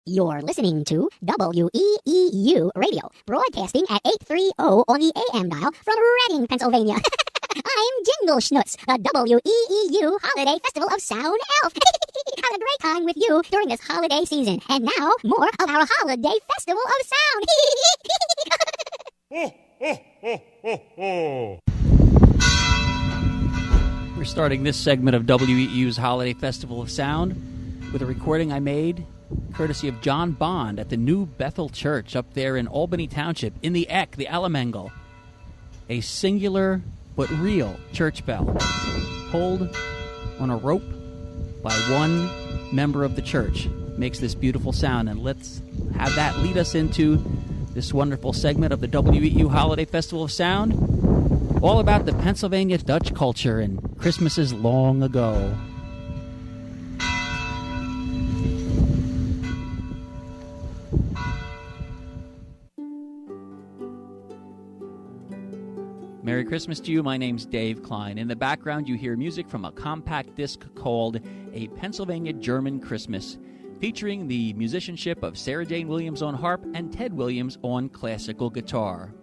You're listening to WEEU Radio, broadcasting at 830 on the AM dial from Reading, Pennsylvania. I'm Jingle Schnutz, the WEEU Holiday Festival of Sound Elf. Have a great time with you during this holiday season. And now, more of our Holiday Festival of Sound. We're starting this segment of WEEU's Holiday Festival of Sound with a recording I made courtesy of John Bond at the New Bethel Church up there in Albany Township, in the Eck, the Alamangle. A singular but real church bell, pulled on a rope by one member of the church, makes this beautiful sound. And let's have that lead us into this wonderful segment of the WEEU Holiday Festival of Sound, all about the Pennsylvania Dutch culture and Christmases long ago. Merry Christmas to you. My name's Dave Kline. In the background, you hear music from a compact disc called A Pennsylvania German Christmas, featuring the musicianship of Sarah Jane Williams on harp and Ted Williams on classical guitar.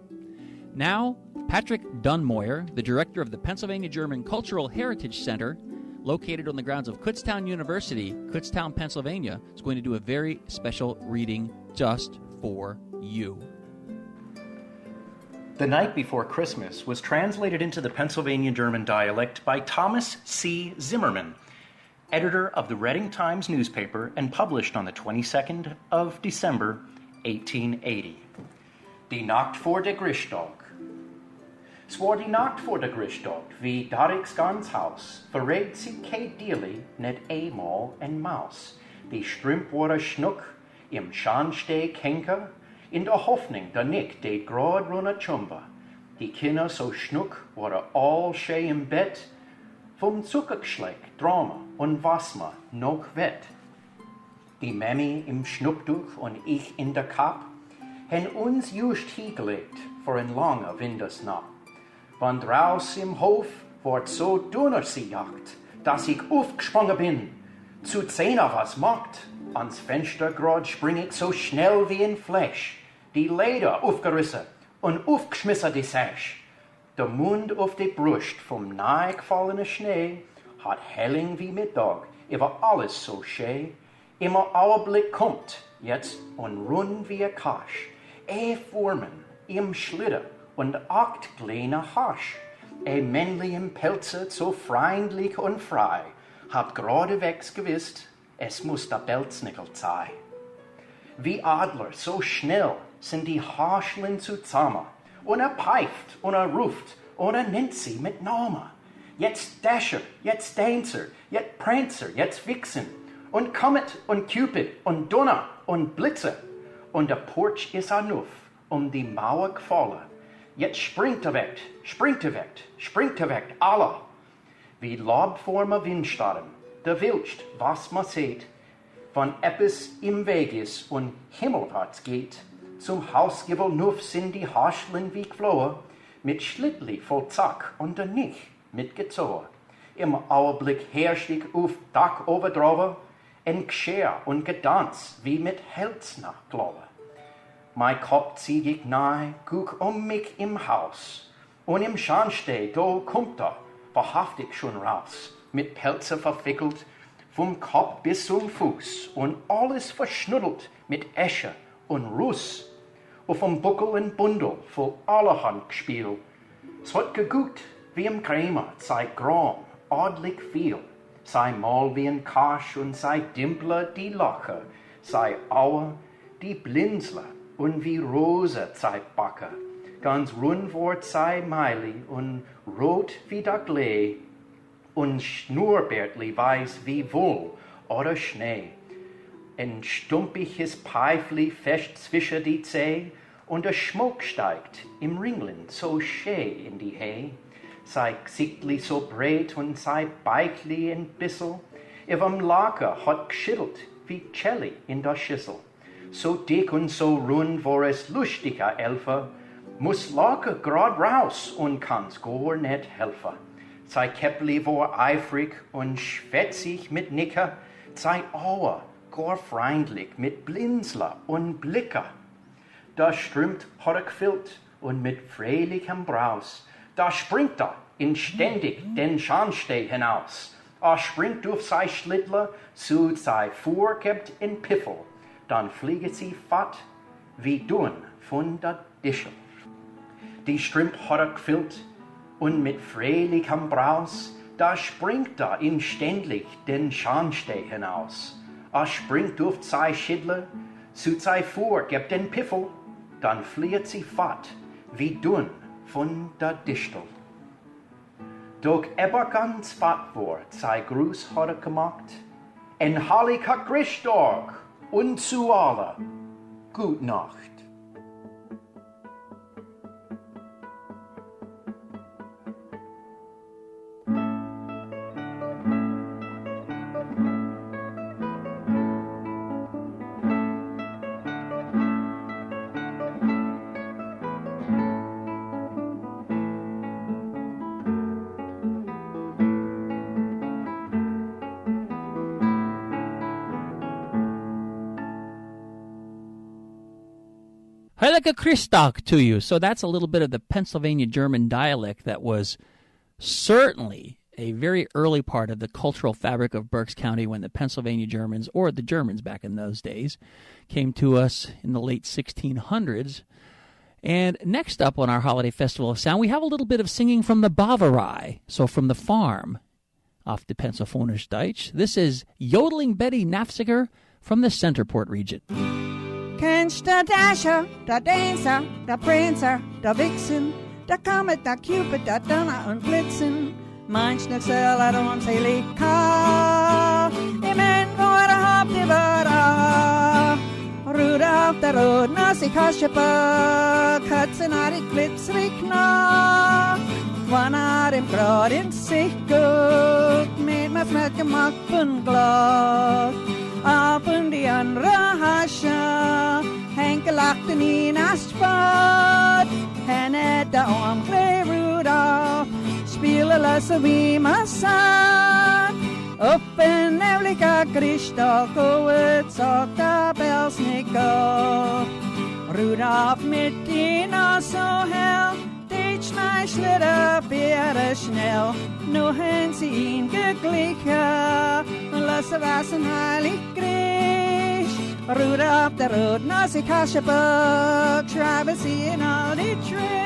Now, Patrick Donmoyer, the director of the Pennsylvania German Cultural Heritage Center, located on the grounds of Kutztown University, Kutztown, Pennsylvania, is going to do a very special reading just for you. The Night Before Christmas was translated into the Pennsylvania German dialect by Thomas C. Zimmerman, editor of the Reading Times newspaper, and published on the 22nd of December, 1880. Die Nacht vor der Christtag. Es war die Nacht vor der Christtag, wie Dariks ganz Haus, verrät sie kein Dierli, net einmal en Maus. Die Strümp war schnuck, im Scharnsteg henker, in der Hoffnung, der Nick deed grad runner Chumba. Die Kinder so schnuck, waren all schee im Bett, vom Zuckergeschleck, Drama und Wasser noch wett. Die Mammy im Schnupptuch und ich in der Kap, hen uns just hingelegt für ein langer Wintersnapp. Wann draus im Hof ward so dunner sie jagt, dass ich aufgesprungen bin, zu sehen, was macht. Ans Fenster grad spring ich so schnell wie ein Flash, die Leder aufgerissen und aufgeschmissen die Sash. Der Mund auf die Brust vom nahe gefallenen Schnee hat Helling wie Mittag, über alles so schön. Immer Augenblick kommt, jetzt und rund wie ein Kasch. Formen im Schlitter und 8 kleine Hasch. Männli im Pelze, so freundlich und frei, hat geradewegs gewusst, es muss der Belsnickel sein. Wie Adler, so schnell sind die Haarschlin zusammen. Und pfeift und ruft und nennt sie mit Namen. Jetzt Dasher, jetzt Dancer, jetzt Prancer, jetzt Vixen. Und Comet und Cupid und Donner und Blitze. Und der Porch ist enough, die Mauer gefallen. Jetzt springt weg, springt weg, springt weg, alle. Wie Lob vorm Windstarren, der Wilst, was man sieht, von etwas im Weg ist und himmelwärts geht, zum Hausgiebel nuff sind die Haschlin wie geflohen, mit Schlittli voll Zack und der nicht mitgezogen. Im Augenblick herrscht ich auf Dach obendrauf, en Geschirr und Gedanz wie mit Hälsner Glaube. Mein Kopf zieh ich nahe, guck mich im Haus, und im Scharnsteg, da kommt wahrhaftig schon raus, mit Pelze verwickelt, vom Kopf bis zum Fuß und alles verschnuddelt mit Esche und Ruß. Auf dem Buckel ein Bundel voll allerhand gespielt. Es hat geguckt wie im Krämer, sei Gram, ordentlich viel. Sei mal wie ein Kasch und sei Dimpler die Lache, sei Auer die Blinzler und wie Rose sei Backe. Ganz rund wort sei Meili und rot wie der Klee und Schnurrbärtli weiß wie Woll oder Schnee. Ein stumpiges Pfeifli fest zwischen die Zeh und der Schmuck steigt im Ringlin so schä in die Hä. Sei Gesichtli so breit und sei Beikli ein bissel. Überm Lager hat geschüttelt wie Celli in der Schüssel. So dick und so rund war es lustiger Elfer, muss Lager grad raus und kann's gar nicht helfen. Sei Käppli war eifrig und schwätzig mit Nicker, sei Auer gar freundlich mit Blinzler und Blicker. Da strömt Horrigfilt und mit freilichem Braus, da springt inständig den Scharnsteg hinaus. Springt durch sei Schlittler, zu sei vorgebt in Piffel, dann flieget sie fort wie Dun von der Dischel. Die strömt Horrigfilt und mit freilichem Braus, da springt inständig den Scharnsteg hinaus. Springt durch sei Schlittler, zu sei vorgebt in Piffel, dann flieht sie fort wie Dun von der Distel. Doch aber ganz Fahrtwort sei Gruß hat gemacht, en Halliger Christtag und zu alle Gut Nacht. Heilige Christtag to you. So that's a little bit of the Pennsylvania German dialect that was certainly a very early part of the cultural fabric of Berks County when the Pennsylvania Germans, or the Germans back in those days, came to us in the late 1600s. And next up on our Holiday Festival of Sound, we have a little bit of singing from the Bavarei, so from the farm off the Pennsylvanisch Deutsch. This is Yodeling Betty Naftzinger from the Centerport region. Kennst der Dasher, der Dancer, der Prancer, der Vixen, der Comet, der Cupid, der Donner und Blitzen. Manch noch soll unselig ka, im Endwort habt ihr Wörter. Rudolf der Rotnase Kaschaper, Katzenari glitzerig nah. Wann dem Grad in sich guckt, mit mir fett gemacht von Glas. Auf und die andere Hasche, Henke lachte nie nass Sport. Henne der Armklee Rudolf, spielen lassen wie man sagt. Op een nevliga Christtag, het sagt der Belsnickel. Rudolf mit die Nase so hell, die Schneidschlitter wäre schnell. Nu haben sie ihn geglichen, und lassen was ein heilig Griech. Rudolf der Rotnase Kascheböck, schreiben sie in all die Trips.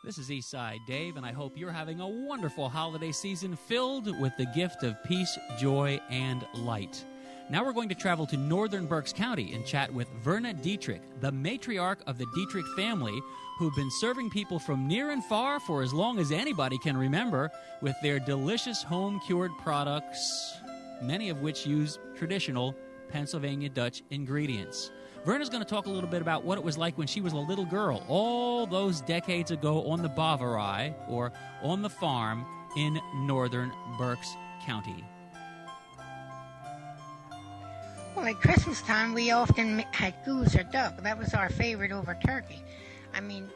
This is Eastside Dave, and I hope you're having a wonderful holiday season filled with the gift of peace, joy, and light. Now we're going to travel to northern Berks County and chat with Verna Dietrich, the matriarch of the Dietrich family, who've been serving people from near and far for as long as anybody can remember with their delicious home-cured products, many of which use traditional Pennsylvania Dutch ingredients. Verna's going to talk a little bit about what it was like when she was a little girl all those decades ago on the Bavarei, or on the farm in northern Berks County. Well, at Christmas time, we often had goose or duck. That was our favorite over turkey. I mean,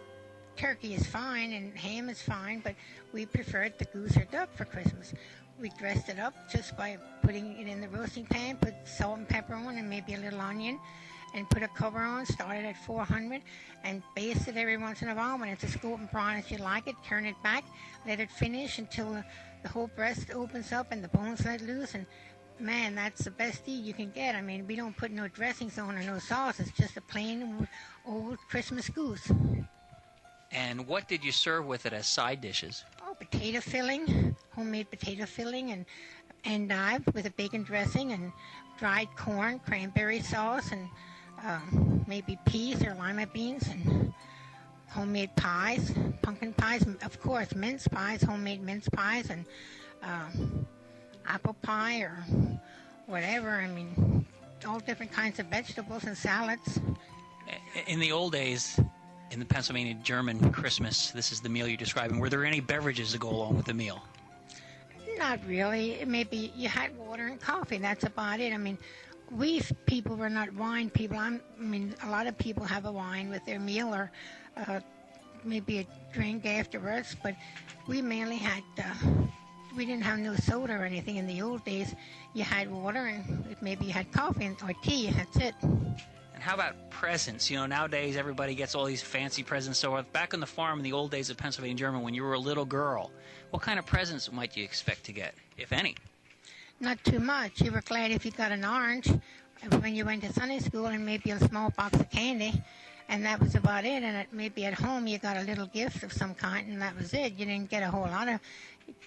turkey is fine and ham is fine, but we preferred the goose or duck for Christmas. We dressed it up just by putting it in the roasting pan, put salt and pepper on and maybe a little onion, and put a cover on, started at 400, and baste it every once in a while. When it's as golden brown as you like it, turn it back, let it finish until the whole breast opens up and the bones let loose, and man, that's the best eat you can get. I mean, we don't put no dressings on or no sauce. It's just a plain old Christmas goose. And what did you serve with it as side dishes? Oh, potato filling, homemade potato filling, and endive with a bacon dressing, and dried corn, cranberry sauce, and maybe peas or lima beans, and homemade pies, pumpkin pies, of course, mince pies, homemade mince pies, and apple pie or whatever. I mean, all different kinds of vegetables and salads. In the old days, in the Pennsylvania German Christmas, this is the meal you're describing, were there any beverages to go along with the meal? Not really. Maybe you had water and coffee. That's about it. I mean, we people were not wine people. I mean, a lot of people have a wine with their meal, or maybe a drink afterwards, but we mainly had... we didn't have no soda or anything in the old days. You had water and maybe you had coffee or tea. That's it. And how about presents? You know, nowadays everybody gets all these fancy presents. So back on the farm in the old days of Pennsylvania German, when you were a little girl, what kind of presents might you expect to get, if any? Not too much. You were glad if you got an orange when you went to Sunday school, and maybe a small box of candy. And that was about it. And maybe at home you got a little gift of some kind, and that was it. You didn't get a whole lot of,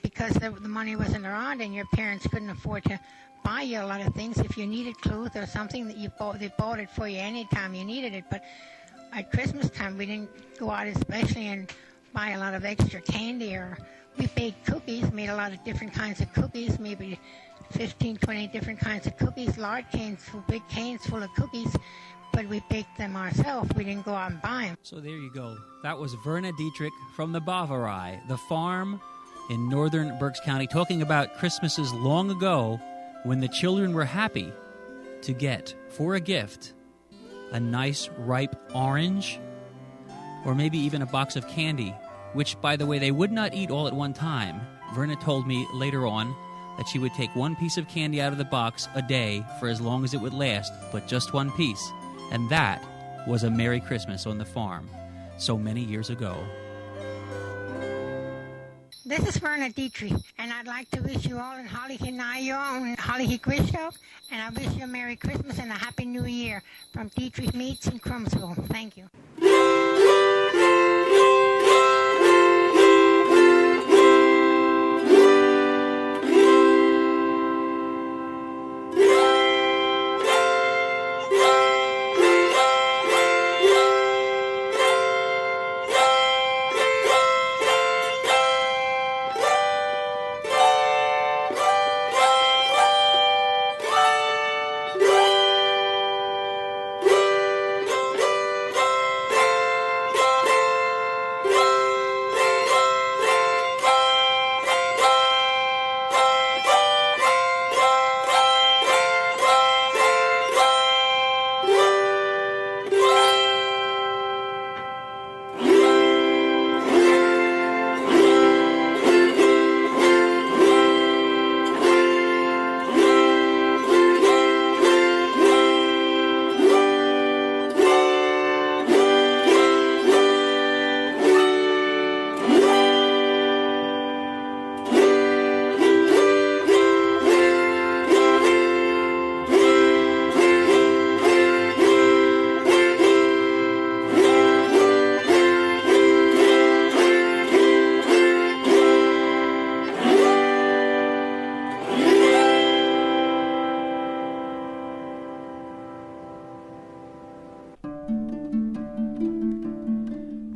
because the money wasn't around and your parents couldn't afford to buy you a lot of things. If you needed clothes or something that they bought it for you anytime you needed it. But at Christmas time, we didn't go out especially and buy a lot of extra candy. Or we baked cookies, made a lot of different kinds of cookies, maybe 15, 20 different kinds of cookies, large cans, big cans full of cookies. But we baked them ourselves. We didn't go out and buy them. So there you go. That was Verna Dietrich from the Bavarei, the farm in northern Berks County, talking about Christmases long ago when the children were happy to get, for a gift, a nice ripe orange, or maybe even a box of candy, which, by the way, they would not eat all at one time. Verna told me later on that she would take one piece of candy out of the box a day for as long as it would last, but just one piece. And that was a Merry Christmas on the farm so many years ago. This is Verna Dietrich, and I'd like to wish you all in Holly Hinayo and Holly Grishov, and I wish you a Merry Christmas and a Happy New Year from Dietrich Meats in Crumsville. Thank you.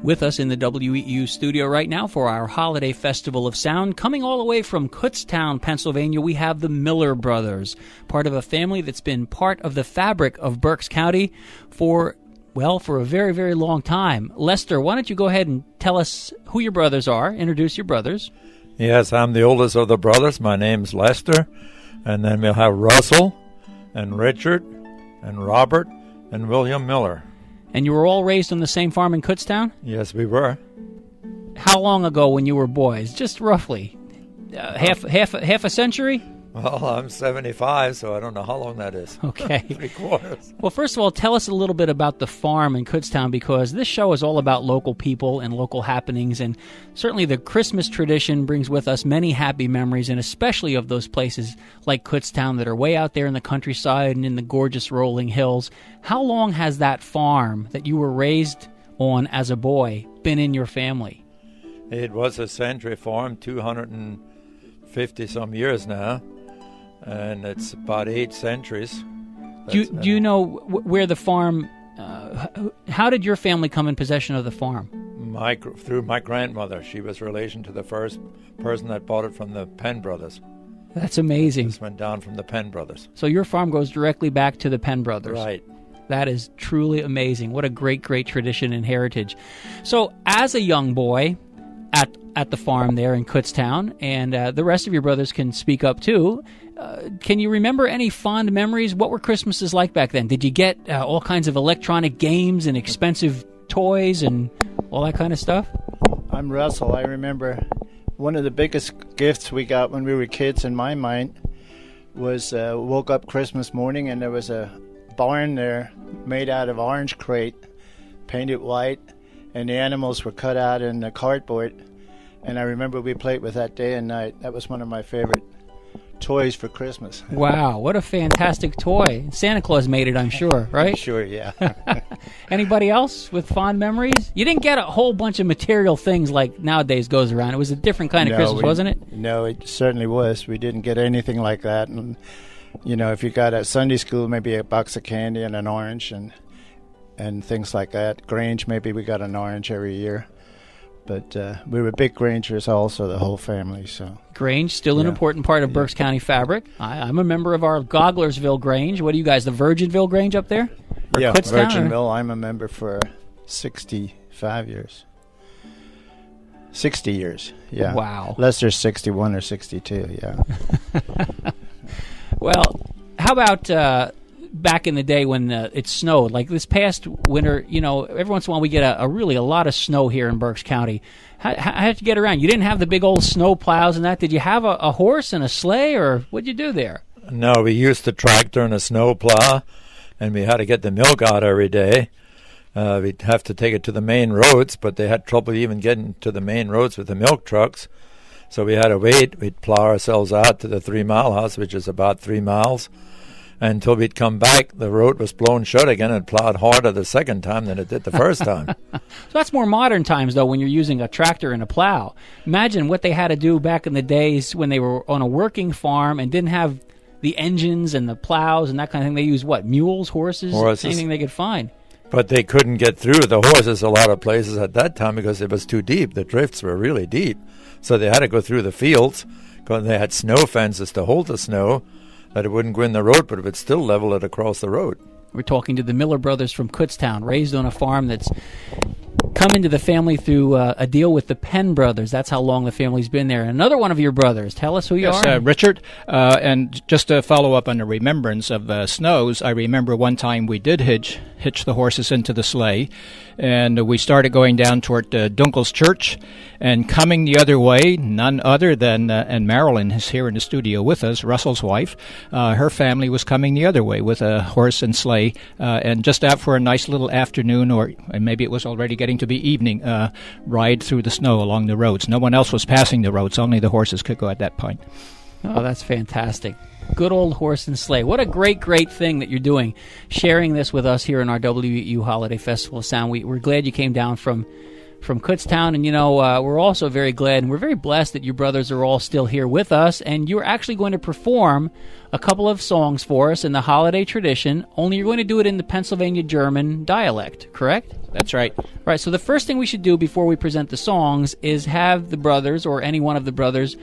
with us in the WEEU studio right now for our Holiday Festival of Sound. Coming all the way from Kutztown, Pennsylvania, we have the Miller brothers, part of a family that's been part of the fabric of Berks County for a very, very long time. Lester, why don't you go ahead and tell us who your brothers are, introduce your brothers. Yes, I'm the oldest of the brothers. My name's Lester, and then we'll have Russell and Richard and Robert and William Miller. And you were all raised on the same farm in Kutztown? Yes, we were. How long ago when you were boys? Just roughly. Half a century? Well, I'm 75, so I don't know how long that is. Okay. 3/4. Well, first of all, tell us a little bit about the farm in Kutztown, because this show is all about local people and local happenings, and certainly the Christmas tradition brings with us many happy memories, and especially of those places like Kutztown that are way out there in the countryside and in the gorgeous rolling hills. How long has that farm that you were raised on as a boy been in your family? It was a century farm, 250-some years now. And it's about 8 centuries. Do you know where the farm, how did your family come in possession of the farm? Through my grandmother. She was relation to the first person that bought it from the Penn brothers. That's amazing. This went down from the Penn brothers. So your farm goes directly back to the Penn brothers. Right. That is truly amazing. What a great, great tradition and heritage. So as a young boy at the farm there in Kutztown, and the rest of your brothers can speak up too, can you remember any fond memories? What were Christmases like back then? Did you get all kinds of electronic games and expensive toys and all that kind of stuff? I'm Russell. I remember one of the biggest gifts we got when we were kids in my mind was woke up Christmas morning and there was a barn there made out of orange crate, painted white, and the animals were cut out in the cardboard. And I remember we played with that day and night. That was one of my favorite toys for Christmas. Wow, what a fantastic toy. Santa Claus made it, I'm sure, right? Sure, yeah. Anybody else with fond memories? You didn't get a whole bunch of material things like nowadays goes around. It was a different kind of Christmas, wasn't it? No, it certainly was. We didn't get anything like that. And, you know, if you got at Sunday school, maybe a box of candy and an orange and things like that. Grange, maybe we got an orange every year. But we were big Grangers also, the whole family. So Grange, still an important part of Berks County fabric. I'm a member of our Goglersville Grange. What are you guys, the Virginville Grange up there? Or yeah, Kutztown, Virginville. I'm a member for 65 years. 60 years, yeah. Wow. Lester's 61 or 62, yeah. Well, how about back in the day when it snowed? Like this past winter, you know, every once in a while we get a lot of snow here in Berks County. How did you get around? You didn't have the big old snow plows and that. Did you have a horse and a sleigh, or what did you do there? No, we used the tractor and a snow plow, and we had to get the milk out every day. We'd have to take it to the main roads, but they had trouble even getting to the main roads with the milk trucks. So we had to wait. We'd plow ourselves out to the 3 Mile House, which is about 3 miles. Until we'd come back, the road was blown shut again and plowed harder the second time than it did the first time. So that's more modern times, though, when you're using a tractor and a plow. Imagine what they had to do back in the days when they were on a working farm and didn't have the engines and the plows and that kind of thing. They used, what, mules, horses? Anything they could find. But they couldn't get through the horses a lot of places at that time because it was too deep. The drifts were really deep. So they had to go through the fields because they had snow fences to hold the snow, that it wouldn't go in the road, but it would still level it across the road. We're talking to the Miller brothers from Kutztown, raised on a farm that's come into the family through a deal with the Penn brothers. That's how long the family's been there. Another one of your brothers. Tell us who you are. Yes, Richard. And just to follow up on the remembrance of snows, I remember one time we did hitch the horses into the sleigh, and we started going down toward Dunkel's church, and coming the other way, none other than, and Marilyn is here in the studio with us, Russell's wife. Her family was coming the other way with a horse and sleigh, and just out for a nice little afternoon, or maybe it was already getting to be evening, ride through the snow along the roads. No one else was passing the roads, only the horses could go at that point. Oh, that's fantastic. Good old horse and sleigh. What a great, great thing that you're doing, sharing this with us here in our WEEU Holiday Festival of Sound. We're glad you came down from from Kutztown. And, we're also very glad and we're very blessed that you brothers are all still here with us. And you're actually going to perform a couple of songs for us in the holiday tradition, only you're going to do it in the Pennsylvania German dialect, correct? That's right. Right, so the first thing we should do before we present the songs is have the brothers, or any one of the brothers,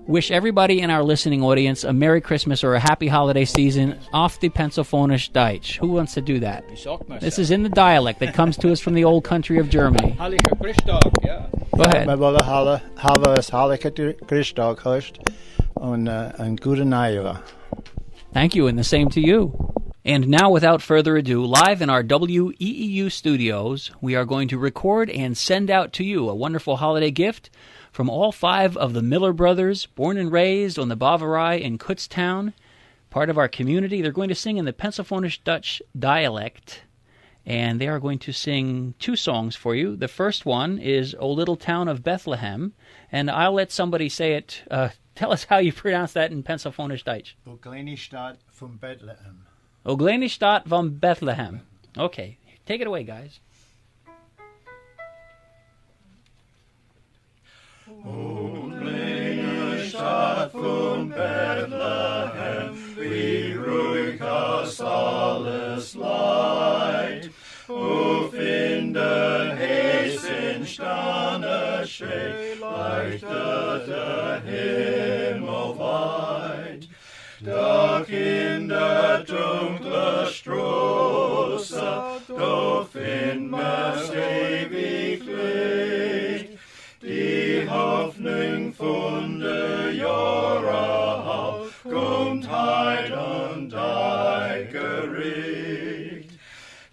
wish everybody in our listening audience a Merry Christmas or a Happy Holiday Season off the Pennsylvanisch Deutsch. Who wants to do that? This is in the dialect that comes to us from the old country of Germany. Heilige Christtag, yeah. Go ahead. Wir wollen haben es Heilige Christtag heißt und gute Neujahr. Thank you, and the same to you. And now, without further ado, live in our WEEU studios, we are going to record and send out to you a wonderful holiday gift from all 5 of the Miller brothers, born and raised on the Bavarei in Kutztown, part of our community. They're going to sing in the Pennsylvanisch Dutch dialect, and they are going to sing 2 songs for you. The first one is O Little Town of Bethlehem, and I'll let somebody say it. Tell us how you pronounce that in Pennsylvanisch Deutsch. O kleine Stadt von Bethlehem. O kleine Stadt von Bethlehem. Okay, take it away, guys. O kleine Stadt von Bethlehem, wie ruhig hast alles Leid. O finde es in Sterne schee, leuchtet der Himmel weit. Doch in der dunkle Straße, da find mir's ewig Licht. Die Hoffnung von der Jahre auf, kommt heid und dein Gericht.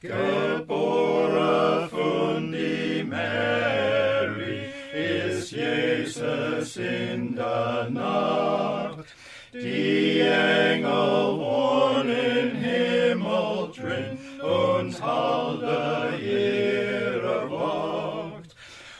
Geboren von die Mary, ist Jesus in der Nacht. Die Engel waren im Himmel drin, uns halten ihre Wacht.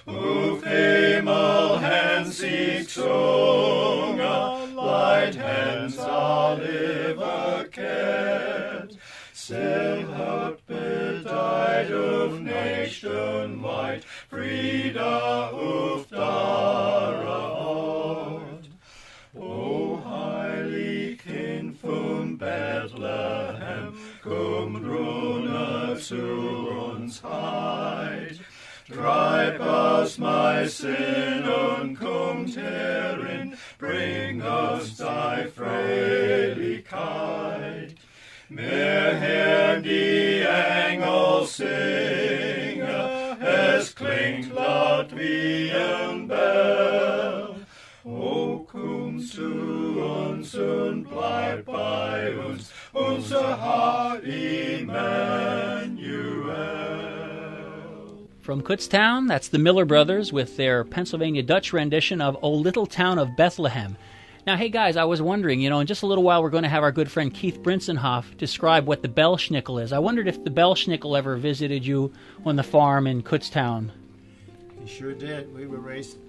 Auf Himmel haben sie gesungen, Leid haben sie alle verkehrt. Still hat bedeit auf nächsten Leid, Friede auf der Ort. O heilig Kind von Bethlehem, komm runter zu uns heid. Treib aus mein Sinn und kommt herin, bring uns thy Fröhlichkeit. Wir hören die Engel singen, es klingt laut wie ein Bell. O komm zu uns und bleib bei uns, unser Herr Emmanuel. From Kutztown, that's the Miller brothers with their Pennsylvania Dutch rendition of O Little Town of Bethlehem. Now, hey guys, I was wondering, in just a little while we're going to have our good friend Keith Brintzenhoff describe what the Belsnickel is. I wondered if the Belsnickel ever visited you on the farm in Kutztown. He sure did. We were raised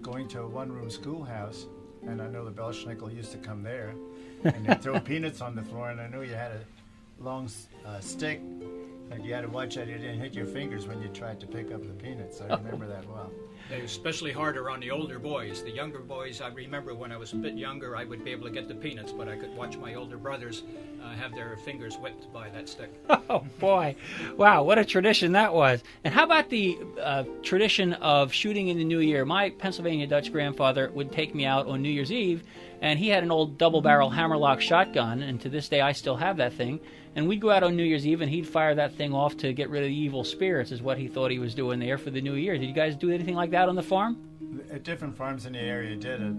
going to a one-room schoolhouse, and I know the Belsnickel used to come there, and they'd throw peanuts on the floor, and I knew you had a long stick, and you had to watch that you didn't hit your fingers when you tried to pick up the peanuts. I remember that well. They were especially harder on the older boys. The younger boys, I remember when I was a bit younger, I would be able to get the peanuts, but I could watch my older brothers have their fingers whipped by that stick. Oh, boy. Wow, what a tradition that was. And how about the tradition of shooting in the New Year? My Pennsylvania Dutch grandfather would take me out on New Year's Eve, and he had an old double-barrel hammerlock shotgun, and to this day I still have that thing. And we'd go out on New Year's Eve, and he'd fire that thing off to get rid of the evil spirits, is what he thought he was doing there for the New Year. Did you guys do anything like that on the farm? At different farms in the area did it.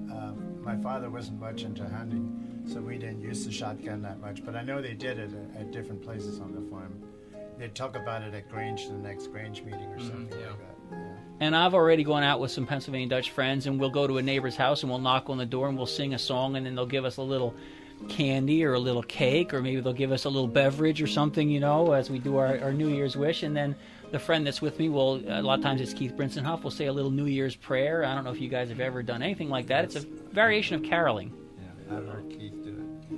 My father wasn't much into hunting, so we didn't use the shotgun that much. But I know they did it at different places on the farm. They'd talk about it at Grange, the next Grange meeting or something like that. Yeah. And I've already gone out with some Pennsylvania Dutch friends, and we'll go to a neighbor's house, and we'll knock on the door, and we'll sing a song, and then they'll give us a little candy or a little cake, or maybe they'll give us a little beverage or something, as we do our New Year's wish. And then the friend that's with me will, a lot of times it's Keith Brintzenhoff, will say a little New Year's prayer. I don't know if you guys have ever done anything like that. It's a variation of caroling. Yeah, I've heard Keith do it.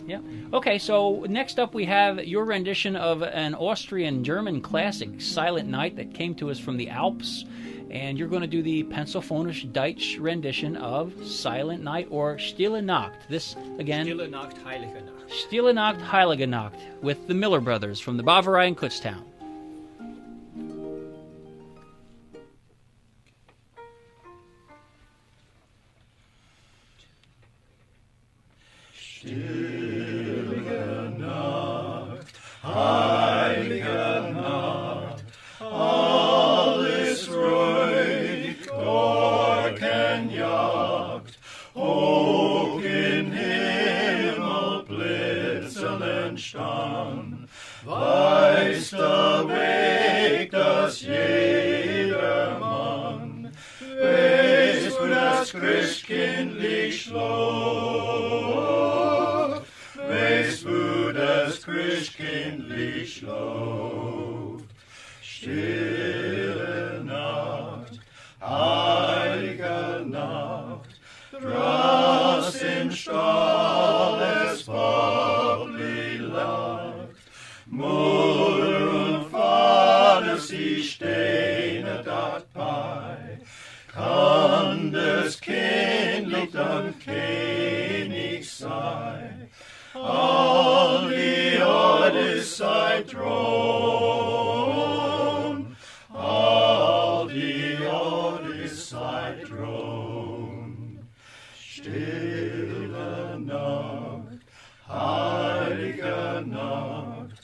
Yeah. Okay, so next up we have your rendition of an Austrian-German classic, Silent Night, that came to us from the Alps. And you're going to do the Pennsylvanisch Deutsch rendition of Silent Night or Stille Nacht. This, again... Stille Nacht, Heilige Nacht. Stille Nacht, Heilige Nacht, with the Miller Brothers from the Bavarei in Kutztown. Stille Nacht, Heilige Nacht, alles ruhig, door kein Jagd, hoch in Himmel blitzeln stand, weiß der Weg, dass jedermann weiß, wo das Christkindlich schläft, weiß, wo das Christkindlich schläft. Stille Nacht, heilige Nacht, draußen im Stall es Vogtli lacht. Mutter und Vater, sie stehen dort bei, kann das Kindlich dann König sein. All die Erde sei Thron, all die Erde sei Thron. Stille Nacht, heilige Nacht,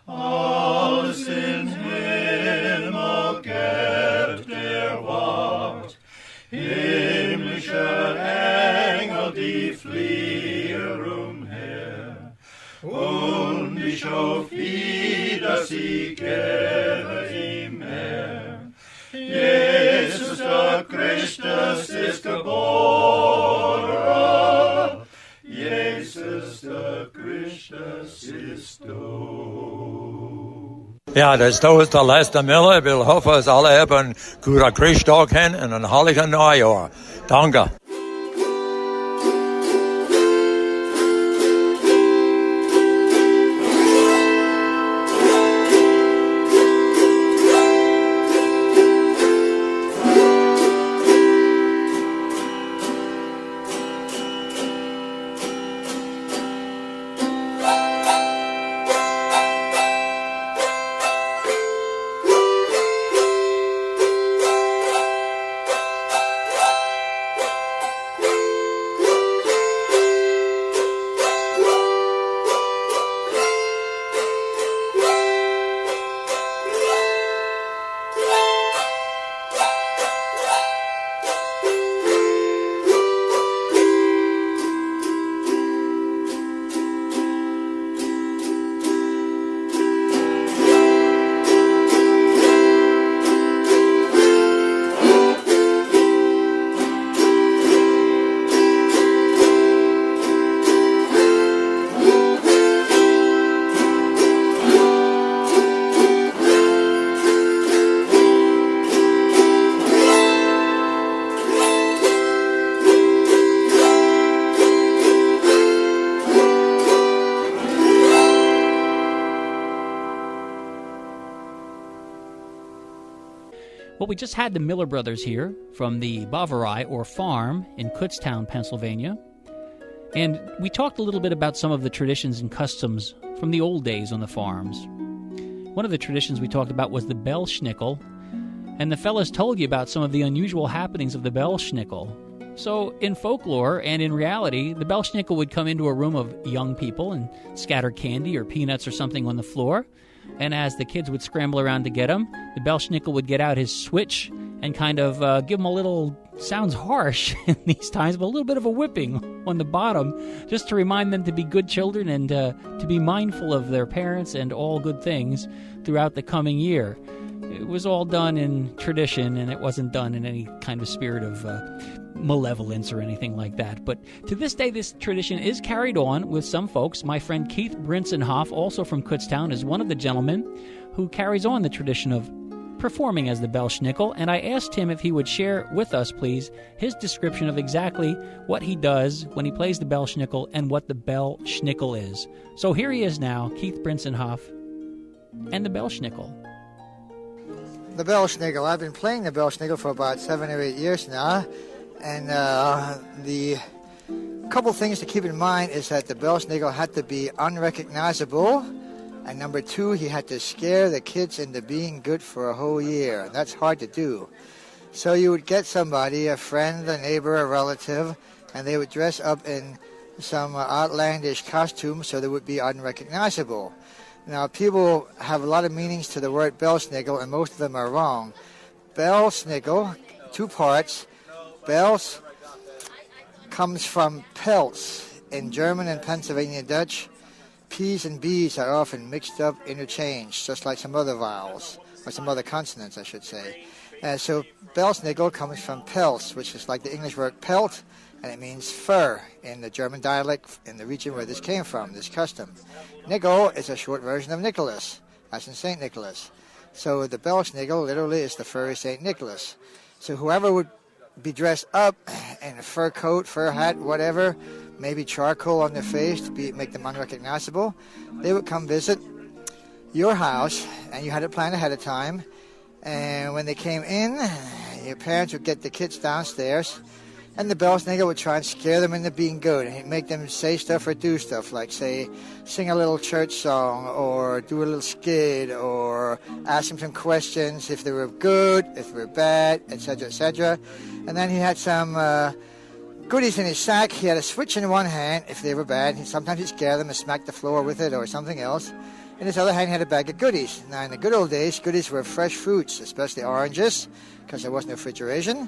alles in Himmel gibt der Wacht, himmlische Engel, die fliehen umher, und ich hoffe, dass sie gerne ihm her. Jesus der Christus ist geboren, Jesus der Christus ist da. Ja, das ist der letzte Miller. Ich will hoffen, dass alle haben einen guten Christtag haben und ein heiligen Neujahr. Danke. Well, we just had the Miller Brothers here from the Bavarei, or farm, in Kutztown, Pennsylvania. And we talked a little bit about some of the traditions and customs from the old days on the farms. One of the traditions we talked about was the Belsnickel, and the fellas told you about some of the unusual happenings of the Belsnickel. So, in folklore and in reality, the Belsnickel would come into a room of young people and scatter candy or peanuts or something on the floor. And as the kids would scramble around to get him, the Belsnickel would get out his switch and kind of give them a little, sounds harsh in these times, but a little bit of a whipping on the bottom, just to remind them to be good children and to be mindful of their parents and all good things throughout the coming year. It was all done in tradition, and it wasn't done in any kind of spirit of malevolence or anything like that. But to this day, this tradition is carried on with some folks. My friend Keith Brintzenhoff, also from Kutztown, is one of the gentlemen who carries on the tradition of performing as the Belsnickel, and I asked him if he would share with us, please, his description of exactly what he does when he plays the Belsnickel and what the Belsnickel is. So here he is now, Keith Brintzenhoff and the Belsnickel. the Belsnickel. I've been playing the Belsnickel for about 7 or 8 years now, and the couple things to keep in mind is that the Belsnickel had to be unrecognizable, and number two, he had to scare the kids into being good for a whole year. That's hard to do. So you would get somebody, a friend, a neighbor, a relative, and they would dress up in some outlandish costumes so they would be unrecognizable. Now, people have a lot of meanings to the word Belsnickel, and most of them are wrong. Belsnickel, two parts. Bels comes from pelts. In German and Pennsylvania Dutch, P's and B's are often mixed up, interchanged, just like some other vowels, or some other consonants, I should say. So Belsnickel comes from pelts, which is like the English word pelt, and it means fur in the German dialect in the region where this came from, this custom. Nickel is a short version of Nicholas, as in St. Nicholas. So the Belsnickel literally is the furry St. Nicholas. So whoever would be dressed up in a fur coat, fur hat, whatever, maybe charcoal on their face to make them unrecognizable, they would come visit your house, and you had it planned ahead of time. And when they came in, your parents would get the kids downstairs, and the Belsnickel would try and scare them into being good. And he'd make them say stuff or do stuff, like, say, sing a little church song, or do a little skit, or ask them some questions, if they were good, if they were bad, etc., etc. And then he had some goodies in his sack. He had a switch in one hand if they were bad. Sometimes he'd scare them and smack the floor with it or something else. In his other hand, he had a bag of goodies. Now, in the good old days, goodies were fresh fruits, especially oranges, because there wasn't refrigeration,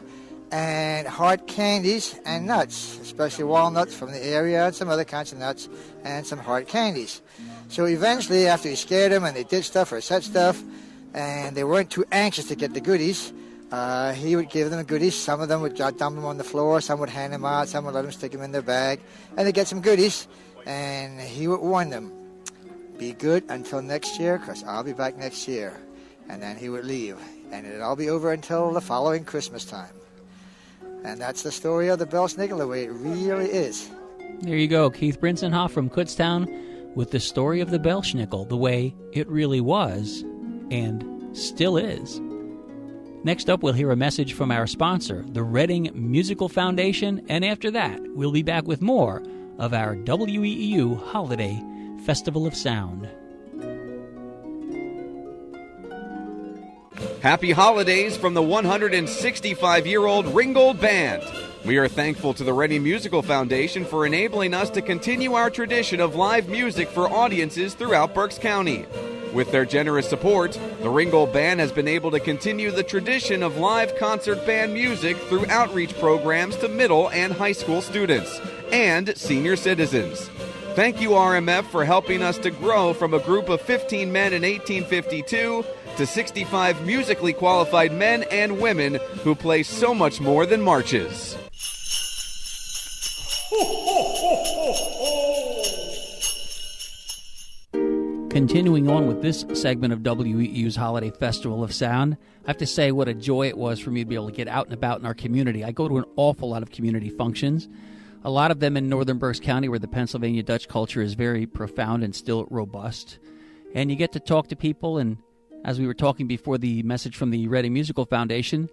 and hard candies and nuts, especially walnuts from the area, and some other kinds of nuts, and some hard candies. So eventually, after he scared them and they did stuff or said stuff, and they weren't too anxious to get the goodies, he would give them the goodies. Some of them would dump them on the floor, some would hand them out, some would let them stick them in their bag, and they'd get some goodies, and he would warn them, be good until next year, because I'll be back next year. And then he would leave, and it'd all be over until the following Christmas time. And that's the story of the Belsnickel, the way it really is. There you go, Keith Brintzenhoff from Kutztown with the story of the Belsnickel, the way it really was and still is. Next up, we'll hear a message from our sponsor, the Reading Musical Foundation, and after that, we'll be back with more of our WEEU Holiday Festival of Sound. Happy holidays from the 165-year-old Ringgold Band. We are thankful to the Reading Musical Foundation for enabling us to continue our tradition of live music for audiences throughout Berks County. With their generous support, the Ringgold Band has been able to continue the tradition of live concert band music through outreach programs to middle and high school students and senior citizens. Thank you, RMF, for helping us to grow from a group of 15 men in 1852 to 65 musically qualified men and women who play so much more than marches. Continuing on with this segment of WEU's Holiday Festival of Sound, I have to say what a joy it was for me to be able to get out and about in our community. I go to an awful lot of community functions, a lot of them in northern Berks County where the Pennsylvania Dutch culture is very profound and still robust. And you get to talk to people, and as we were talking before the message from the Reading Musical Foundation,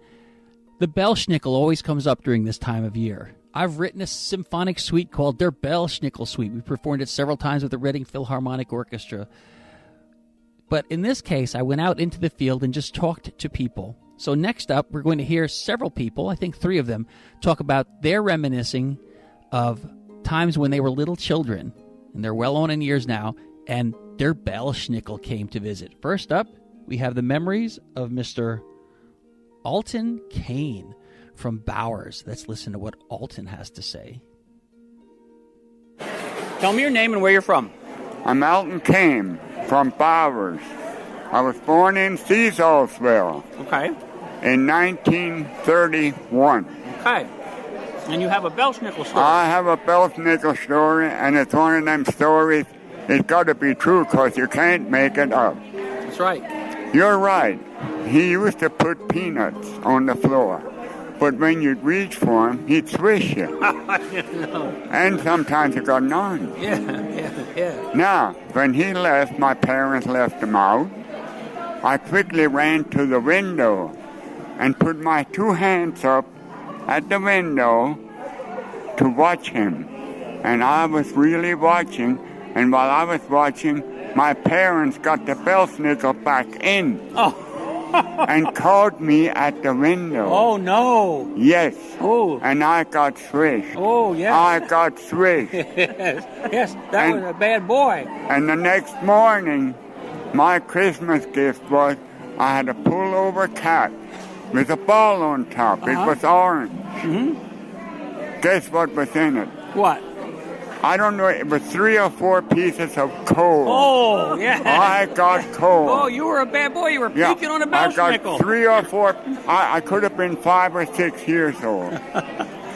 the Belsnickel always comes up during this time of year. I've written a symphonic suite called Der Belsnickel Suite. We performed it several times with the Reading Philharmonic Orchestra. But in this case, I went out into the field and just talked to people. So next up, we're going to hear several people, I think 3 of them, talk about their reminiscing of times when they were little children, and they're well on in years now, and their Belsnickel came to visit. First up, we have the memories of Mr. Alton Kane from Bowers. Let's listen to what Alton has to say. Tell me your name and where you're from. I'm Alton Kane from Bowers. I was born in Cecilsville. Okay. In 1931. Okay. And you have a Belsnickel story. I have a Belsnickel story, and it's one of them stories, it's got to be true because you can't make it up. That's right. You're right. He used to put peanuts on the floor. But when you'd reach for him, he'd swish you. And sometimes you got none. Yeah. Now, when he left, my parents left him out. I quickly ran to the window and put my 2 hands up at the window to watch him. And I was really watching, and while I was watching, my parents got the Belsnickel back in and called me at the window. Oh, no. Yes. Oh. And I got swished. Oh, yes. I got swished. Yes, that was a bad boy. And the next morning, my Christmas gift was I had a pullover cap with a ball on top. It was orange. Mm-hmm. Guess what was in it? What? I don't know. It was 3 or 4 pieces of coal. Oh, yeah. I got coal. Oh, you were a bad boy. You were peeking on a Belsnickel. I got 3 or 4. I could have been 5 or 6 years old.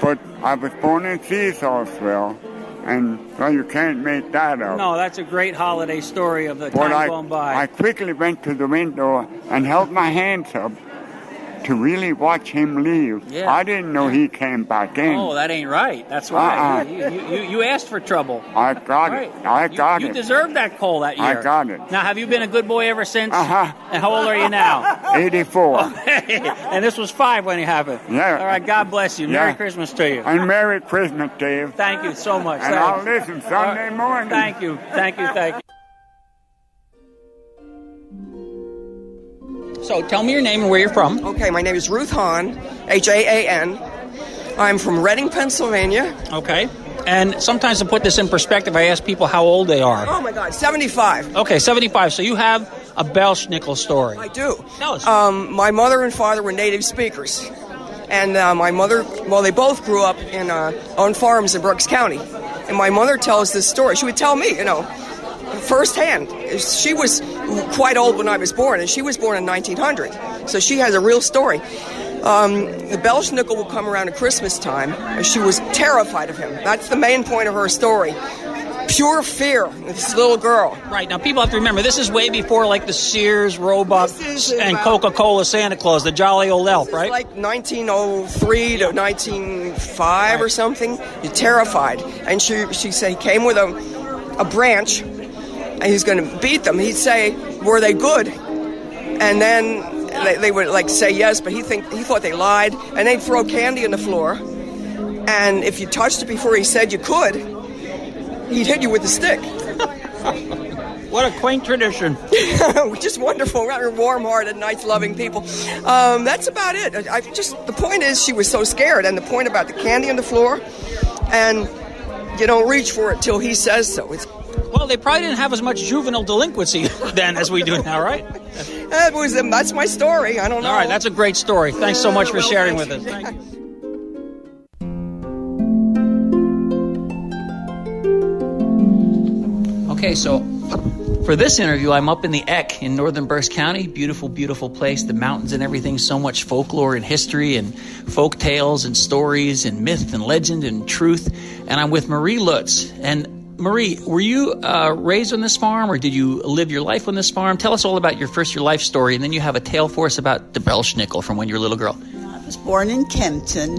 But I was born in Cecilsville, and, well, you can't make that up. No, that's a great holiday story of the time gone by. I quickly went to the window and held my hands up to really watch him leave. Yeah. I didn't know he came back in. Oh, that ain't right. That's right. You asked for trouble. I got it. I got it. You deserved that coal that year. I got it. Now, have you been a good boy ever since? Uh-huh. And how old are you now? 84. And this was 5 when it happened. Yeah. All right, God bless you. Yeah. Merry Christmas to you. And Merry Christmas, Dave. Thank you so much. And I'll listen Sunday morning. Thank you. Thank you. Thank you. So tell me your name and where you're from. Okay, my name is Ruth Haan, H-A-A-N. I'm from Reading, Pennsylvania. Okay. And sometimes to put this in perspective, I ask people how old they are. Oh, my God, 75. Okay, 75. So you have a Belsnickel story. I do. Tell us. My mother and father were native speakers. And my mother, well, they both grew up on farms in Berks County. And my mother tells this story. She would tell me, firsthand. She was quite old when I was born, and she was born in 1900. So she has a real story. The Belsnickel would come around at Christmas time, and she was terrified of him. That's the main point of her story. Pure fear of this little girl. Right. Now, people have to remember, this is way before, like, the Sears, Roebuck, and Coca-Cola Santa Claus, the jolly old elf, right? Like 1903 to 1905 or something. You're terrified. And she said he came with a branch, and he's going to beat them. He'd say, were they good? And then they would, like, say yes, but he thought they lied. And they'd throw candy on the floor. And if you touched it before he said you could, he'd hit you with a stick. What a quaint tradition. Just wonderful, rather warm-hearted, nice-loving people. That's about it. The point is she was so scared, and the point about the candy on the floor, and you don't reach for it till he says so. Well, they probably didn't have as much juvenile delinquency then as we do now, right? That's my story. I don't know. All right, that's a great story. Thanks so much for sharing with us. Thank you. Okay, so for this interview, I'm up in the Eck in northern Berks County. Beautiful, beautiful place. The mountains and everything. So much folklore and history and folk tales and stories and myth and legend and truth. And I'm with Marie Lutz. And Marie, were you raised on this farm, or did you live your life on this farm? Tell us all about your life story, and then you have a tale for us about the Belsnickel from when you were a little girl. I was born in Kempton,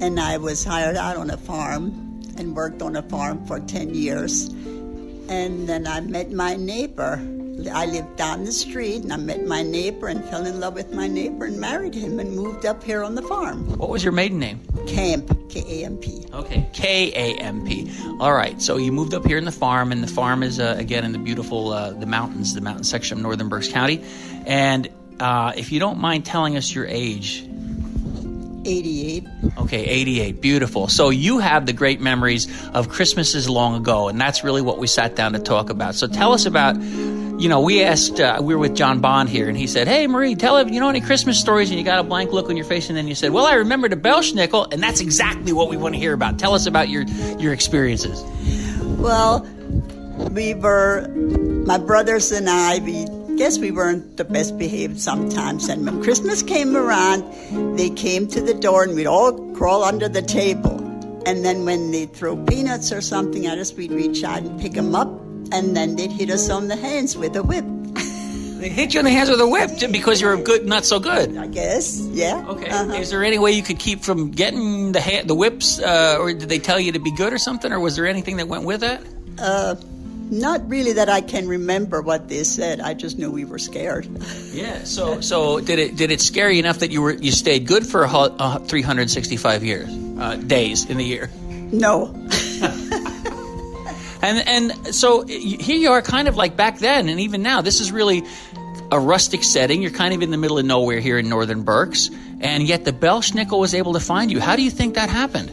and I was hired out on a farm and worked on a farm for 10 years. And then I met my neighbor. I lived down the street, and I met my neighbor and fell in love with my neighbor and married him and moved up here on the farm. What was your maiden name? Camp, K-A-M-P. Okay, K-A-M-P. All right, so you moved up here in the farm, and the farm is, again, in the beautiful, the mountain section of northern Berks County. And if you don't mind telling us your age. 88. Okay, 88. Beautiful. So you have the great memories of Christmases long ago, and that's really what we sat down to talk about. So tell us about, we asked, we were with John Bond here, and he said, hey, Marie, tell him, any Christmas stories? And you got a blank look on your face, and then you said, well, I remember the Belsnickel, and that's exactly what we want to hear about. Tell us about your experiences. Well, my brothers and I, guess we weren't the best behaved sometimes. And when Christmas came around, they came to the door and we'd all crawl under the table. And then when they'd throw peanuts or something at us, we'd reach out and pick them up. And then they'd hit us on the hands with a whip. They hit you on the hands with a whip because you were good, not so good. I guess, yeah. Okay. Is there any way you could keep from getting the whips, or did they tell you to be good or something, or was there anything that went with that? Not really that I can remember what they said. I just knew we were scared. Yeah. So did it scare you enough that you stayed good for 365 days in the year? No. And so here you are, kind of like back then, and even now. This is really a rustic setting. You're kind of in the middle of nowhere here in northern Berks, and yet the Belsnickel was able to find you. How do you think that happened?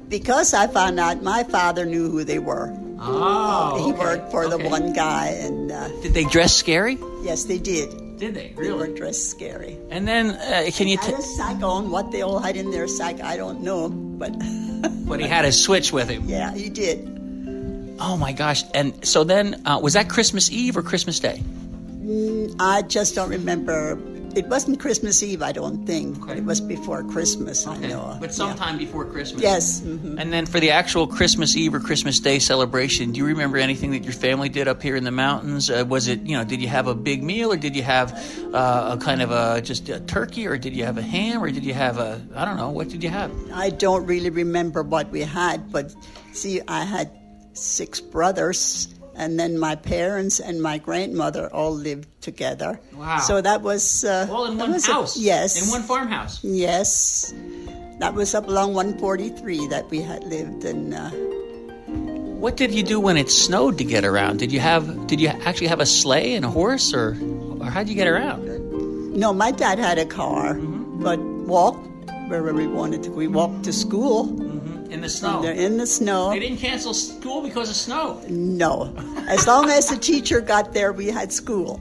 Because I found out my father knew who they were. Oh, he worked for the one guy, and did they dress scary? Yes, they did. Did they They really? were dressed scary. And then can you? Had a sack on. What they all had in their sack, I don't know, but. But he had his switch with him. Yeah, he did. Oh my gosh! And so then, was that Christmas Eve or Christmas Day? I just don't remember. It wasn't Christmas Eve, I don't think. Okay. It was before Christmas, I know. But sometime before Christmas. Yes. Mm-hmm. And then for the actual Christmas Eve or Christmas Day celebration, do you remember anything that your family did up here in the mountains? Was it, did you have a big meal, or did you have a kind of just a turkey, or did you have a ham, or did you have I don't know, what did you have? I don't really remember what we had, but see, I had 6 brothers. And then my parents and my grandmother all lived together. Wow. So that was... all in one house? Yes. In one farmhouse? Yes. That was up along 143 that we had lived in. What did you do when it snowed to get around? Did you actually have a sleigh and a horse, or how'd you get around? No, my dad had a car, but walked wherever we wanted to. We walked to school. In the snow? In the snow. They didn't cancel school because of snow? No. As long as the teacher got there, we had school.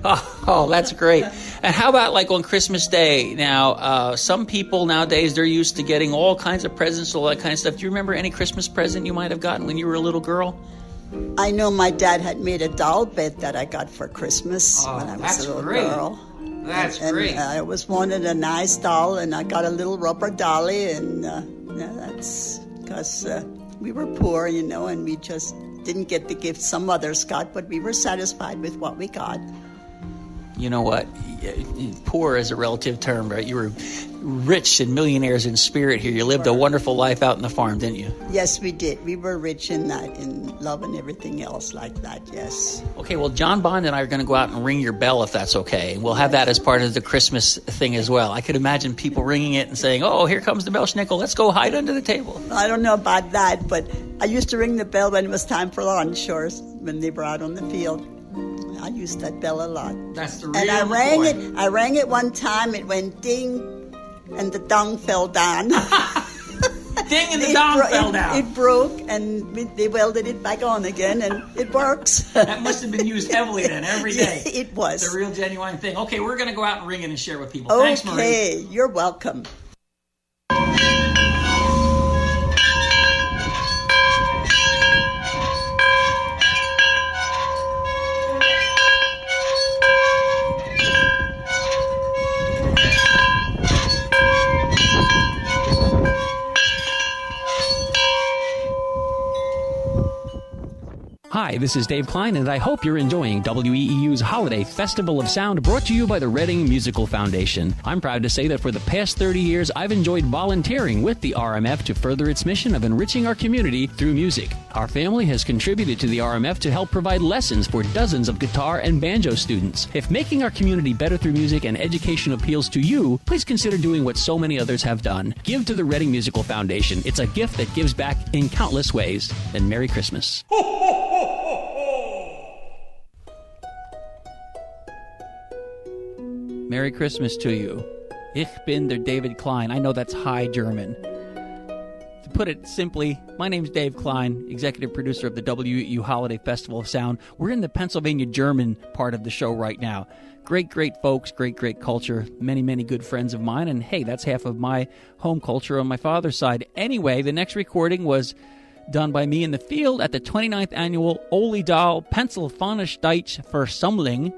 Oh, that's great. And how about like on Christmas Day? Now, some people nowadays, they're used to getting all kinds of presents, all that kind of stuff. Do you remember any Christmas present you might have gotten when you were a little girl? I know my dad had made a doll bed that I got for Christmas when I was a little girl. That's great. And I always wanted a nice doll, and I got a little rubber dolly, and that's because we were poor, and we just didn't get the gifts some others got, but we were satisfied with what we got. You know what? Poor is a relative term, right? You were rich and millionaires in spirit here. You lived a wonderful life out in the farm, didn't you? Yes, we did. We were rich in that, in love and everything else like that, yes. Okay, well, John Bond and I are going to go out and ring your bell, if that's okay. We'll have that as part of the Christmas thing as well. I could imagine people ringing it and saying, oh, here comes the Belsnickel. Let's go hide under the table. I don't know about that, but I used to ring the bell when it was time for lunch or when they were out on the field. I used that bell a lot. That's the real And I rang it one time, it went ding, and the dong fell down. Ding, and the dong fell down. It broke, and they welded it back on again, and it works. That must have been used heavily then, every day. It was. It's a real genuine thing. Okay, we're going to go out and ring it and share with people. Okay, Thanks, Marie. You're welcome. Hi, this is Dave Kline, and I hope you're enjoying WEEU's Holiday Festival of Sound, brought to you by the Reading Musical Foundation. I'm proud to say that for the past 30 years, I've enjoyed volunteering with the RMF to further its mission of enriching our community through music. Our family has contributed to the RMF to help provide lessons for dozens of guitar and banjo students. If making our community better through music and education appeals to you, please consider doing what so many others have done. Give to the Reading Musical Foundation. It's a gift that gives back in countless ways. And Merry Christmas. Merry Christmas to you. Ich bin der David Kline. I know that's High German. To put it simply, my name's Dave Kline, executive producer of the WEEU Holiday Festival of Sound. We're in the Pennsylvania German part of the show right now. Great folks, great culture, many good friends of mine, and hey, that's half of my home culture on my father's side. Anyway, the next recording was done by me in the field at the 29th annual Olidal Pennsylvanisch Deutsch Versammlung.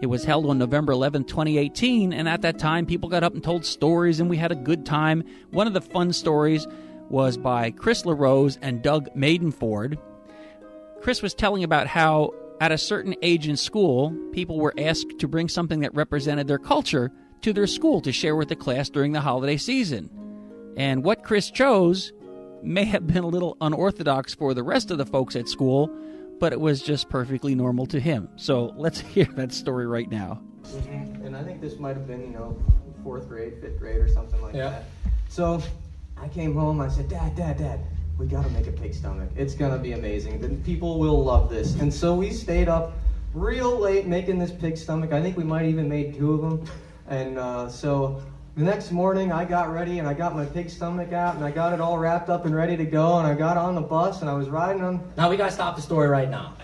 It was held on November 11, 2018, and at that time, people got up and told stories, and we had a good time. One of the fun stories was by Chris LaRose and Doug Madenford. Chris was telling about how, at a certain age in school, people were asked to bring something that represented their culture to their school to share with the class during the holiday season. And what Chris chose may have been a little unorthodox for the rest of the folks at school, but it was just perfectly normal to him. So let's hear that story right now. Mm-hmm. And I think this might have been, 4th grade, 5th grade or something like that. So I came home, I said, Dad, we gotta make a pig stomach. It's gonna be amazing. The people will love this. And so we stayed up real late making this pig stomach. I think we might even made 2 of them. And so the next morning I got ready and I got my pig stomach out and I got it all wrapped up and ready to go, and I got on the bus and I was riding on. Now we gotta stop the story right now.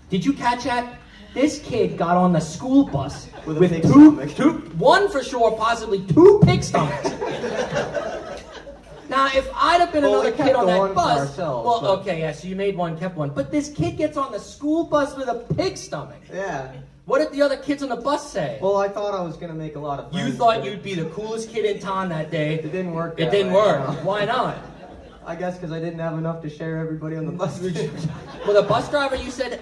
Did you catch that? This kid got on the school bus with pig stomach. One for sure, possibly 2 pig stomachs. Now, if I'd have been another kid on that bus, so you made one, kept one. But this kid gets on the school bus with a pig stomach. Yeah. What did the other kids on the bus say? Well, I thought I was going to make a lot of friends. You thought you'd be the coolest kid in town that day. It didn't work. It didn't work. Why not? I guess because I didn't have enough to share everybody on the bus. Well, the bus driver, you said,